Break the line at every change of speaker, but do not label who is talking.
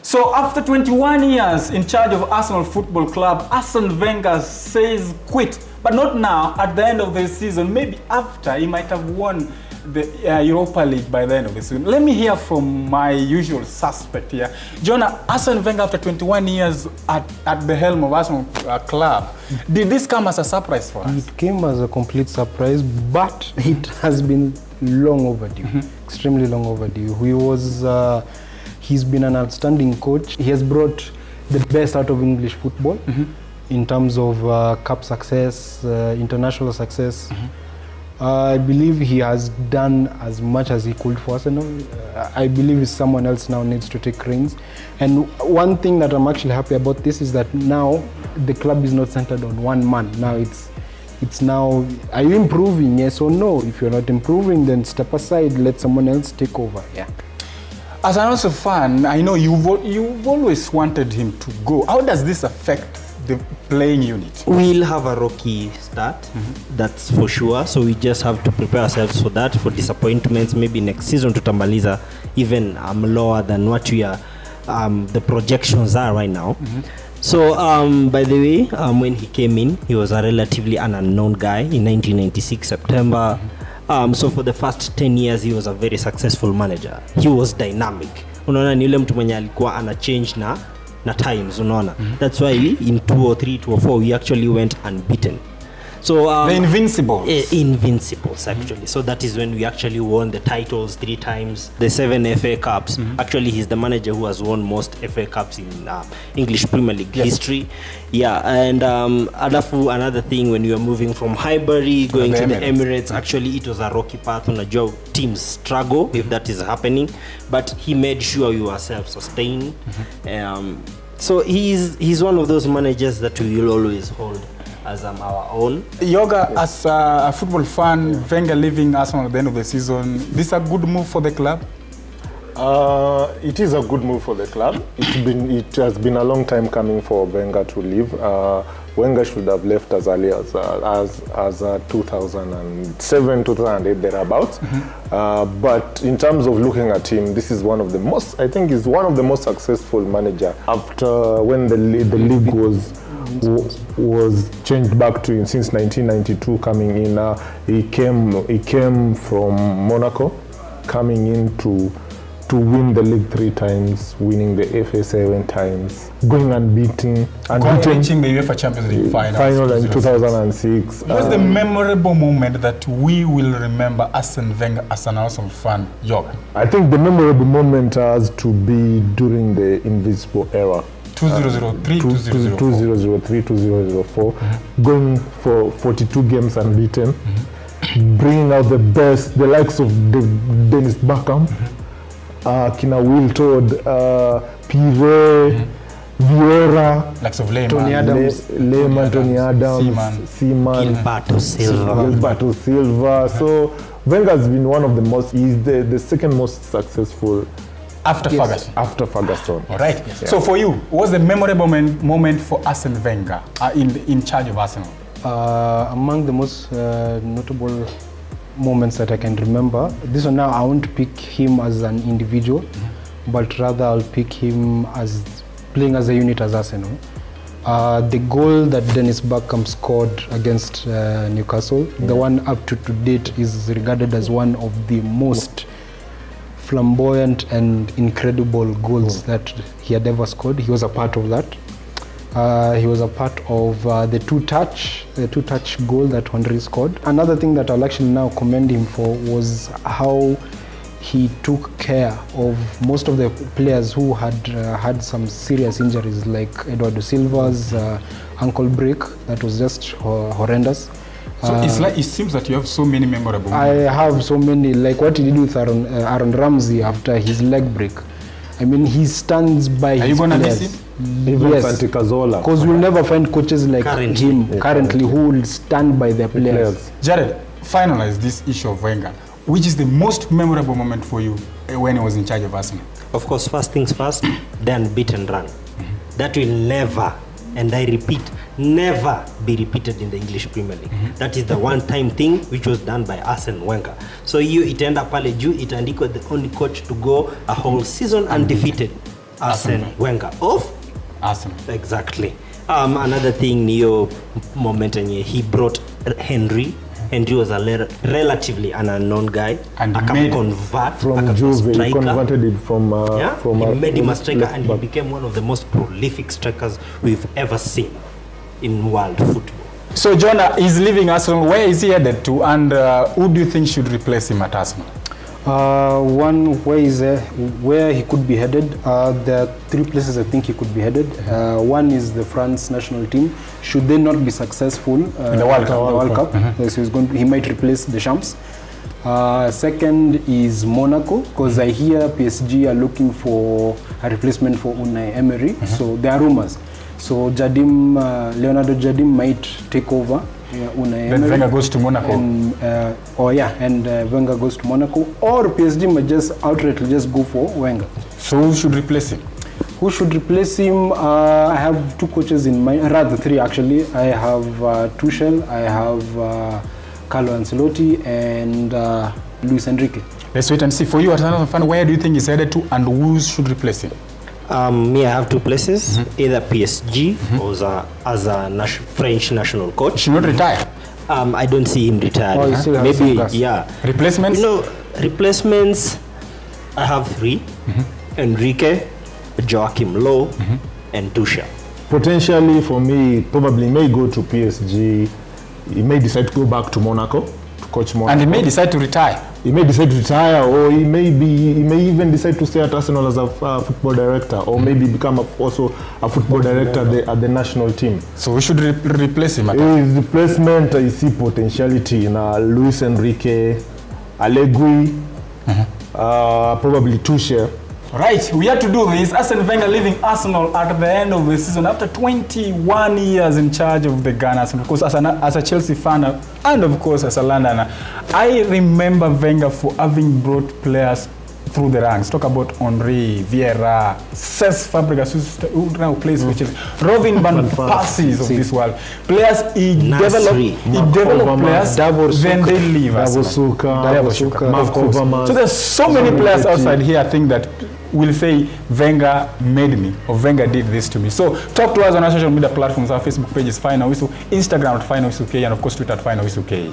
So after 21 years in charge of Arsenal Football Club, Arsene Wenger says quit. But not now, at the end of the season, maybe after. He might have won the Europa League by the end of the season. Let me hear from my usual suspect here. Jonah, Arsene Wenger after 21 years at the helm of Arsenal Club, did this come as a surprise for us?
It came as a complete surprise, but it has been long overdue, extremely long overdue. He's been an outstanding coach. He has brought the best out of English football in terms of cup success, international success. I believe he has done as much as he could for Arsenal. I believe someone else now needs to take reins. And one thing that I'm actually happy about this is that now the club is not centered on one man. Now it's now, are you improving, yes or no? If you're not improving, then step aside, let someone else take over. Yeah.
As an Arsenal fan, I know you've always wanted him to go. How does this affect the playing unit?
We'll have a rocky start, that's for sure. So we just have to prepare ourselves for that, for disappointments. Maybe next season tutamaliza even lower than what we are, the projections are right now. So by the way, when he came in, he was a relatively an unknown guy in 1996 September. So for the first 10 years, he was a very successful manager. He was dynamic. Unaona ni yule mtu mwenye alikuwa ana change na times, unaona. That's why in 203, 204, we actually went unbeaten. So
the Invincibles.
Invincibles, actually. So that is when we actually won the titles 3 times, the 7 FA Cups. Actually, he's the manager who has won most FA Cups in English Premier League history. Yeah, and another thing, when we were moving from Highbury going to the Emirates, actually it was a rocky path. Unajua teams struggle if that is happening, but he made sure we were self-sustained. So he's one of those managers that we will always hold as our own.
Yoga, as a football fan, Wenger leaving Arsenal at the end of the season, this is a good move for the club?
It is a good move for the club. It has been a long time coming for Wenger to leave. Wenger should have left as early as 2007, 2008, thereabouts. But in terms of looking at him, this is one of the most, I think he's one of the most successful manager after when the league was changed back to him since 1992 coming in. He came from Monaco, coming in to win the league 3 times, winning the FA 7 times, going unbeaten,
reaching the UEFA Champions League final
in 2006.
What's the memorable moment that we will remember Arsene Wenger as an Arsenal fan, Yoga?
I think the memorable moment has to be during the Invincible era.
2003,
2003, 2004, going for 42 games unbeaten, bringing out the best, the likes of Dennis Bergkamp, Kina Wiltord, Pire, Vieira,
likes of Lehmann,
Tony Adams, Seaman, Gilberto Silva. So Wenger has been one of the most, he's the second most successful
after Ferguson.
After Ferguson.
All right. Yeah. So for you, what was the memorable moment for Arsene Wenger in charge of Arsenal?
Among the most notable moments that I can remember, this one now I won't pick him as an individual, but rather I'll pick him as playing as a unit as Arsenal. The goal that Dennis Bergkamp scored against Newcastle, the one up to date, is regarded as one of the most flamboyant and incredible goals that he had ever scored. He was a part of that. He was a part of the two-touch goal that Henry scored. Another thing that I'll actually now commend him for was how he took care of most of the players who had some serious injuries, like Eduardo Silva's ankle break. That was just horrendous.
So it's like, it seems that you have so many memorable
moments. I have so many, like what he did with Aaron Ramsey after his leg break. I mean, he stands by his players. Are you going to miss him?
Even Santi Cazorla.
Because we'll never find coaches like him currently who will stand by their players.
Jared, finalize this issue of Wenger. Which is the most memorable moment for you when he was in charge of Arsenal?
Of course, first things first, the unbeaten run. That will never, and I repeat, never be repeated in the English Premier League. That is the one-time thing which was done by Arsene Wenger. So you itaenda pale juu, itaandikwa the only coach to go a whole season undefeated. Arsene Wenger of
Arsenal.
exactly. Another thing, Neo moment, and he brought Henry. Henry was a relatively an unknown guy.
And he made
convert
From Juve, he converted it from
he made him a striker,
left
and he
back.
became one of the most prolific strikers we've ever seen in world football.
So Jonah is leaving Arsenal. Where is he headed to, and who do you think should replace him at Arsenal?
One way is where he could be headed. There are 3 places I think he could be headed. One is the France national team. Should they not be successful
In the World Cup.
So he might replace Deschamps. Second is Monaco, because I hear PSG are looking for a replacement for Unai Emery. So there are rumors. So Leonardo Jardim might take over. Unai
Then
Emery.
Wenger goes to Monaco.
And Wenger goes to Monaco, or PSG might just outrightly just go for Wenger.
So who should replace him?
Who should replace him? I have 2 coaches in mind, rather 3 actually. I have Tuchel, I have Carlo Ancelotti, and Luis Enrique.
Let's wait and see. For you, as another fan, where do you think he's headed to, and who should replace him?
Me, I have 2 places, either PSG or as a French national coach.
Should not retire.
I don't see him retiring.
Oh, you still have some
Maybe,
gas.
yeah.
Replacements?
Replacements, I have 3. Enrique, Joachim Low, and Tuchel.
Potentially for me, probably may go to PSG. He may decide to go back to Monaco to coach Monaco.
And he may decide to retire.
He may decide to retire, or he may even decide to stay at Arsenal as a football director, or maybe become also a football director at the national team.
So we should replace him at Arsenal.
His replacement, I see potentiality in Luis Enrique, Allegri, probably Tuchel.
Right, we had to do this. Arsene Wenger leaving Arsenal at the end of the season after 21 years in charge of the Gunners. And of course, as a Chelsea fan, and of course as a Londoner, I remember Wenger for having brought players through the ranks. Talk about Henry, Vieira, Cesc Fabregas, who now plays for Chelsea, Robin van Persie of this world. Players he developed players, then they leave Arsenal.
Davosuka,
So there's so many players outside here, I think, that will say Wenger made me, or Wenger did this to me. So talk to us on our social media platforms. Our Facebook page is Final Whistle, Instagram at Final Whistle K, and of course Twitter at Final Whistle K.